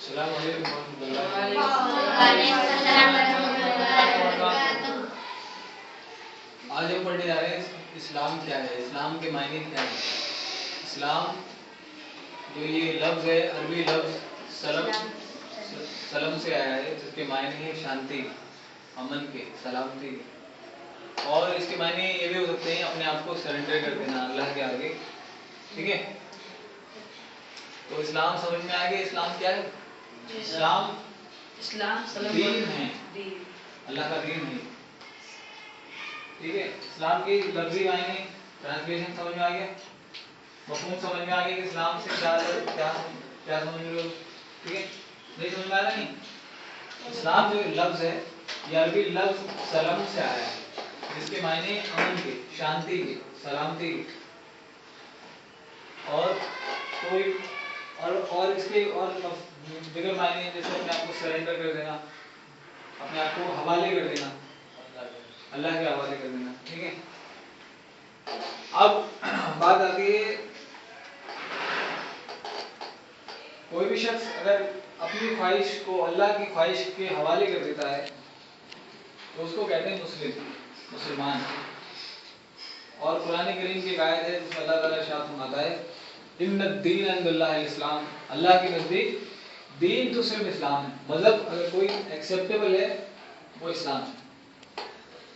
السلام علیکم ورحمۃ اللہ۔ وعلیکم السلام ورحمۃ اللہ وبرکاتہ۔ آج ہم پڑھنے جا رہے ہیں اسلام کیا ہے، اسلام کے معنی کیا ہے۔ اسلام جو یہ لفظ ہے، عربی لفظ سلم سے آیا ہے، جس کے معنی ہے شانتی، امن کے، سلامتی کے۔ اور اس کے معنی یہ بھی ہو سکتے ہیں اپنے آپ کو سرنڈر کر دینا اللہ کے آگے، ٹھیک ہے۔ تو اسلام سمجھ میں آ گیا اسلام کیا ہے۔ اسلام دین ہے، اللہ کا دین ہے، ٹھیک ہے۔ اسلام کی لفظی معنی ٹرانسلیشن سمجھ میں آ گیا، مفہوم سمجھ میں آ گیا کہ اسلام سے کیا سمجھ لو، ٹھیک ہے۔ نہیں سمجھ میں آ رہا؟ نہیں، اسلام جو لفظ ہے یہ عربی لفظ سلم سے آیا ہے، جس کے معنی امن کے، شانتی کے، سلامتی کے، اور کوئی اور اس کے اور دیگر معنی جیسے اپنے آپ کو سرنڈر کر دینا، اپنے آپ کو حوالے کر دینا، اللہ کے حوالے کر دینا، ٹھیک ہے۔ اب بات آتی ہے، کوئی بھی شخص اگر اپنی خواہش کو اللہ کی خواہش کے حوالے کر دیتا ہے تو اس کو کہتے ہیں مسلمان۔ اور قرآن کریم کی ایک آیت ہے جس میں اللہ تعالیٰ ارشاد فرماتا ہے ان الدین عند اللہ الاسلام، اللہ کے نزدیک دین تو صرف اسلام ہے، مذہب اگر کوئی ایکسیپٹیبل ہے وہ اسلام ہے۔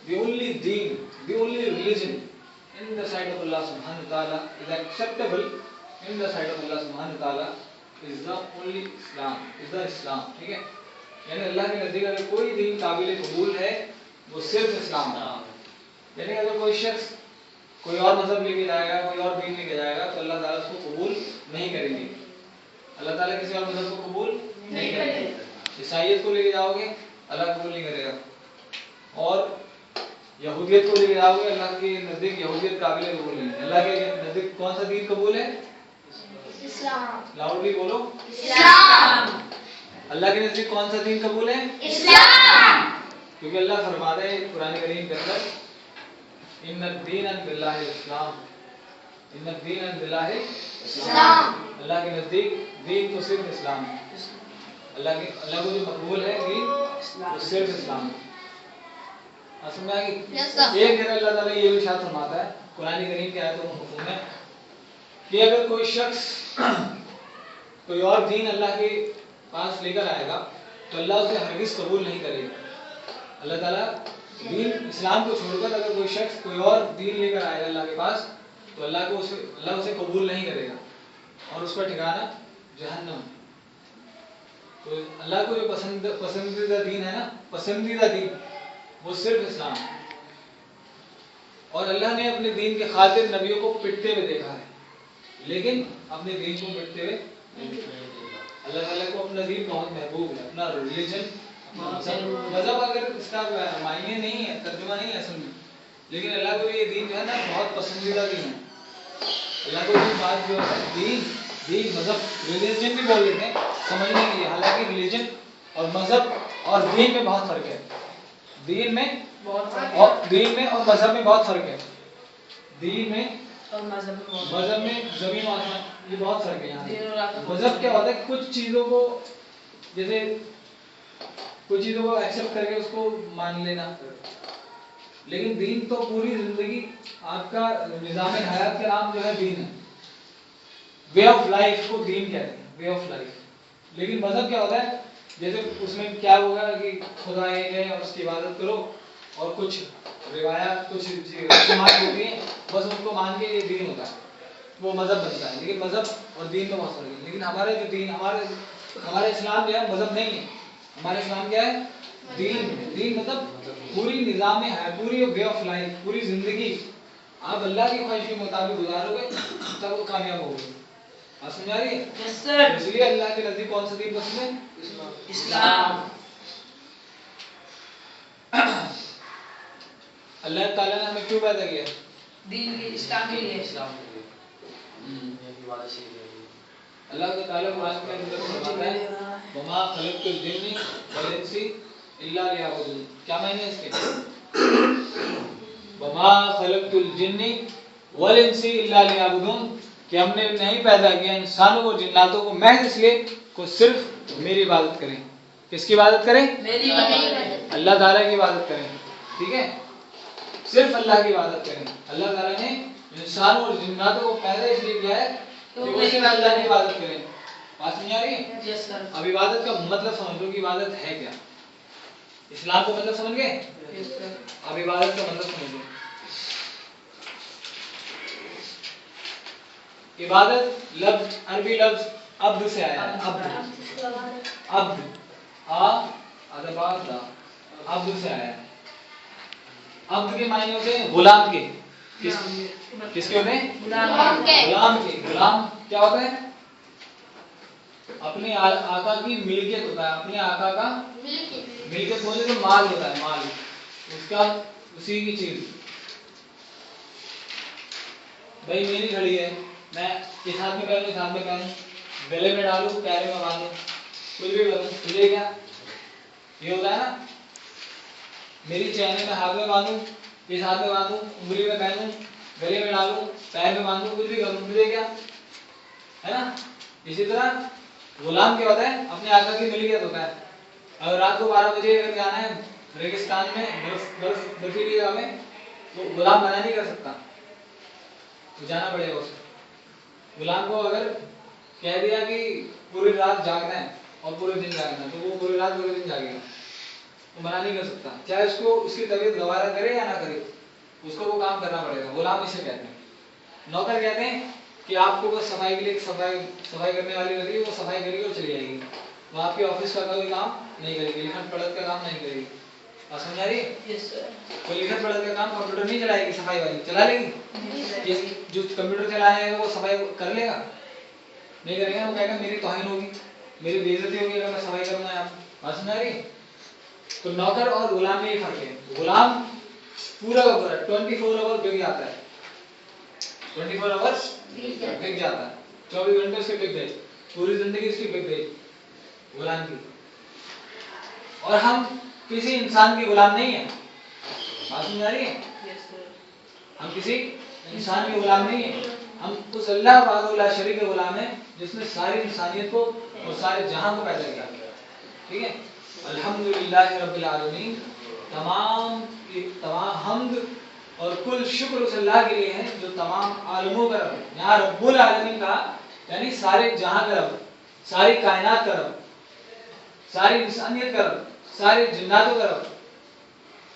The only deen, the only religion in the sight of Allah subhanahu wa ta'ala is acceptable in the sight of Allah subhanahu wa ta'ala is the only Islam, is the Islam، ٹھیک ہے۔ یعنی اللہ کے نزدیک اگر کوئی دین قابل قبول ہے وہ صرف اسلام ہے۔ یعنی اگر کوئی شخص کوئی اور مذہب لے کے جائے گا، کوئی اور دین لے کے جائے گا تو اللہ تعالیٰ اس کو قبول نہیں کریں گے۔ اللہ تعالیٰ کسی اور مذہب کو قبول نہیں کریں گے۔ عیسائیت کو لے کے جاؤ گے اللہ قبول نہیں کرے گا، اور یہودیت کو لے کے جاؤ گے اللہ کے نزدیک یہودیت قابل قبول نہیں ہے۔ اللہ کے نزدیک کون سا دین قبول ہے؟ اسلام۔ لاؤڈلی بولو، اسلام۔ اللہ کے نزدیک کون سا دین قبول ہے؟ اسلام۔ کیونکہ اللہ فرماتا ہے قرآن کریم کے اندر ان الدین عند اللہ الاسلام، ان الدین عند اللہ اسلام۔ اللہ کے نزدیک دین تو صرف اسلام ہے، اللہ کو جو مقبول ہے دین وہ صرف اسلام ہے۔ سمجھ آ گئی؟ ایک جگہ اللہ تعالیٰ یہ ارشاد فرماتا ہے قرآن کریم کی آیتوں کا مفہوم ہے کہ اگر کوئی شخص کوئی اور دین اللہ کے پاس لے کر آئے گا تو اللہ اسے ہرگز قبول نہیں کرے گا۔ اللہ تعالیٰ دین اسلام کو چھوڑ کر اگر کوئی شخص کوئی اور دین لے کر آئے گا اللہ کے پاس تو اللہ اسے قبول نہیں کرے گا، اور اس کا ٹھکانہ جہنم۔ تو اللہ کو جو پسندیدہ دین ہے نا، پسندیدہ دین وہ صرف اسلام ہے۔ اور اللہ نے اپنے دین کے خاطر نبیوں کو پٹتے ہوئے دیکھا ہے، لیکن اپنے دین کو پٹتے ہوئے اللہ تعالیٰ کو اپنا دین بہت محبوب ہے، اپنا ریلیجن مذہب اگر اس کا معنی نہیں ہے، ترجمہ نہیں ہے اصل میں، لیکن اللہ کو یہ دین جو ہے نا بہت پسندیدہ دین ہے۔ اللہ کو یہ بات جو ہے دین مذہب ریلیجن بھی بول دیتے ہیں سمجھنے کے لیے، حالانکہ ریلیجن اور مذہب اور دین میں بہت فرق ہے، دین میں اور مذہب میں بہت فرق ہے، دین میں اور مذہب میں زمین و آسمان، یہ بہت فرق ہے یہاں۔ مذہب کیا ہوتا ہے کچھ چیزوں کو جیسے کچھ چیزوں کو ایکسیپٹ کر کے اس کو مان لینا، لیکن دین تو پوری زندگی آپ کا نظام حیات کا نام جو ہے دین ہے، وے آف لائف کو دین کہتے ہیں، وے آف لائف۔ لیکن مذہب کیا ہوتا ہے جیسے اس میں کیا ہوگا کہ خدا ایک ہے اور اس کی عبادت کرو، اور کچھ روایات کچھ رسومات ہوتی ہیں بس ان کو مان کے یہ دین ہوتا ہے، وہ مذہب بنتا ہے۔ لیکن مذہب اور دین میں بہت فرق ہے۔ لیکن ہمارے جو دین ہمارا اسلام جو ہے مذہب نہیں ہے، ہمارا اسلام کیا ہے؟ دین مطلب پوری نظام ہے، پوری وے آف لائف، پوری زندگی آپ اللہ کی خواہش کے مطابق گزارو گے تب وہ کامیاب ہوگے۔ آپ سمجھ آ رہی ہے؟ اس لیے اللہ کے نزدیک کون سا دین پسند ہے؟ اسلام۔ اللہ تعالیٰ نے ہمیں کیوں پیدا کیا؟ دین کے اسلام کے لیے۔ اللہ تعالیٰ قرآن کے اندر فرماتا ہے وما خلقت الجن والانس الا لیعبدون۔ کیا معنی ہے اس کے؟ وما خلقت الجن والانس الا لیعبدون، کہ ہم نے نہیں پیدا کیا انسانوں کو جناتوں کو محض اس لیے کو صرف میری عبادت کریں. کس کی عبادت کریں؟ میری عبادت. اللہ تعالیٰ کی عبادت کریں. ٹھیک ہے، صرف اللہ کی عبادت کریں. اللہ تعالیٰ نے انسانوں اور جناتوں کو پیدا اس لیے کیا ہے کہ وہ صرف اللہ کی عبادت کریں. بات سمجھ آ رہی ہے؟ یس سر. اب عبادت کا مطلب سمجھ لو کہ عبادت ہے کیا. اسلام کا مطلب سمجھ گئے؟ یس سر. اب عبادت کا مطلب سمجھ لو. عبادت لفظ عربی لفظ عبد سے آیا ہے. عبد عبد سے آیا ہے. عبد کے معنی ہوتے ہیں غلام کے. کس کے ہوتے ہیں؟ غلام کے. غلام کے. غلام کیا ہوتا ہے؟ اپنے آقا کی ملکیت ہوتا ہے. اپنے آقا کا ملکیت بولے تو مال ہوتا ہے. مال اس کا اسی کی چیز. بھائی میری گھڑی ہے، میں اس ہاتھ میں پہنوں اس ہاتھ میں پہنوں، گلے میں ڈالوں پیرے میں باندھوں، کچھ بھی کروں، تجھے کیا یہ ہوتا ہے نا. میری چین میں ہاتھ میں باندھوں اس ہاتھ میں باندھوں، انگلی میں پہنوں، گلے میں ڈالوں پیر میں باندھوں، کچھ بھی کروں، تجھے کیا ہے نا. اسی طرح غلام کیا ہوتا ہے؟ اپنے آقا کی ملکیت ہوتا ہے. اگر رات کو 12 بجے اگر جانا ہے ریگستان میں برفیلی جگہ میں تو غلام منع نہیں کر سکتا، تو جانا پڑے گا اسے. غلام کو اگر کہہ دیا کہ پوری رات جاگنا ہے اور پورے دن جاگنا ہے تو وہ پوری رات پورے دن جاگے گا، وہ منع نہیں کر سکتا. چاہے اس کو اس کی طبیعت گوارا کرے یا نہ کرے، اس کو وہ کام کرنا پڑے گا. غلام اسے کہتے ہیں. نوکر کہتے ہیں کہ آپ کو بس صفائی کے لیے صفائی کرنے والی لگی، وہ صفائی کرے گی اور چلی جائے گی. وہ آپ کے آفس کا کوئی کام نہیں کرے گی، لکھن پڑھت کا کام نہیں کرے گی. بات سمجھ آ رہی ہے؟ یس سر. کوئی لکھن پڑھت کا کام کمپیوٹر نہیں چلائے گی، صفائی والی چلا لے گی. جو کمپیوٹر چلائے گا وہ صفائی کر لے گا؟ نہیں کرے گا. وہ کہے گا میری توہین ہوگی، میری بے عزتی ہوگی اگر میں صفائی کروں گا. بات سمجھ آ رہی ہے؟ تو نوکر اور غلام میں یہ فرق ہے. غلام پورا کا پورا 24 آور بک جاتا ہے. 24 آورس بک جاتا ہے. 24 گھنٹے اس کے بک گئے، پوری زندگی اس کی بک گئی غلام کی. اور ہم کسی انسان کے غلام نہیں ہیں. بات سمجھ آ رہی ہے؟ یس سر. ہم کسی انسان کے غلام نہیں ہیں. ہم اس اللہ وحدہ لا شریک کے غلام ہیں جس نے ساری انسانیت کو اور سارے جہاں کو پیدا کیا. ٹھیک ہے. الحمدللہ رب العالمین. تمام حمد اور کل شکر اس اللہ کے لیے ہے جو تمام عالموں کا رب ہے. یہاں رب العالمین کا یعنی سارے جہاں کا رب، ساری کائنات کا رب، ساری انسانیت کا رب، سارے جناتوں کا رب.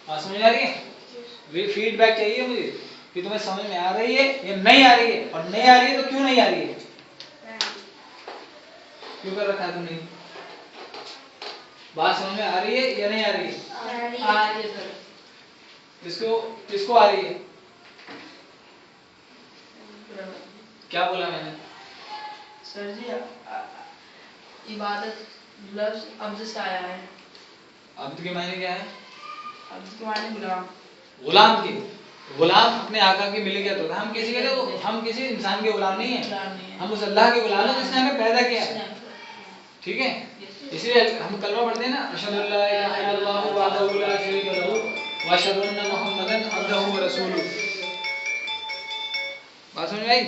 بات سمجھ آ رہی ہے؟ فیڈ بیک چاہیے مجھے کہ تمہیں سمجھ میں آ رہی ہے یا نہیں آ رہی ہے، اور نہیں آ رہی ہے تو کیوں نہیں آ رہی ہے، کیوں کر رکھا ہے تم نے. بات سمجھ میں آ رہی ہے یا نہیں آ رہی ہے؟ آ رہی ہے سر. کس کو آ رہی ہے؟ کیا بولا میں نے؟ سر جی عبادت لفظ عبد سے آیا ہے. عبد کے معنی کیا ہے؟ عبد کے معنی غلام. غلام کی. غلام اپنے آقا کی ملکیت ہوتا ہے. ہم کسی انسان کے غلام نہیں ہیں، ہم اس اللہ کے غلام ہیں جس نے ہمیں پیدا کیا ہے. ٹھیک ہے. اس لیے ہم کلمہ پڑھتے ہیں نا، اشہد ان لا الہ الا اللہ وحدہ لا شریک لہ واشہد ان محمدا عبدہ ورسولہ. بات سمجھ میں آئی؟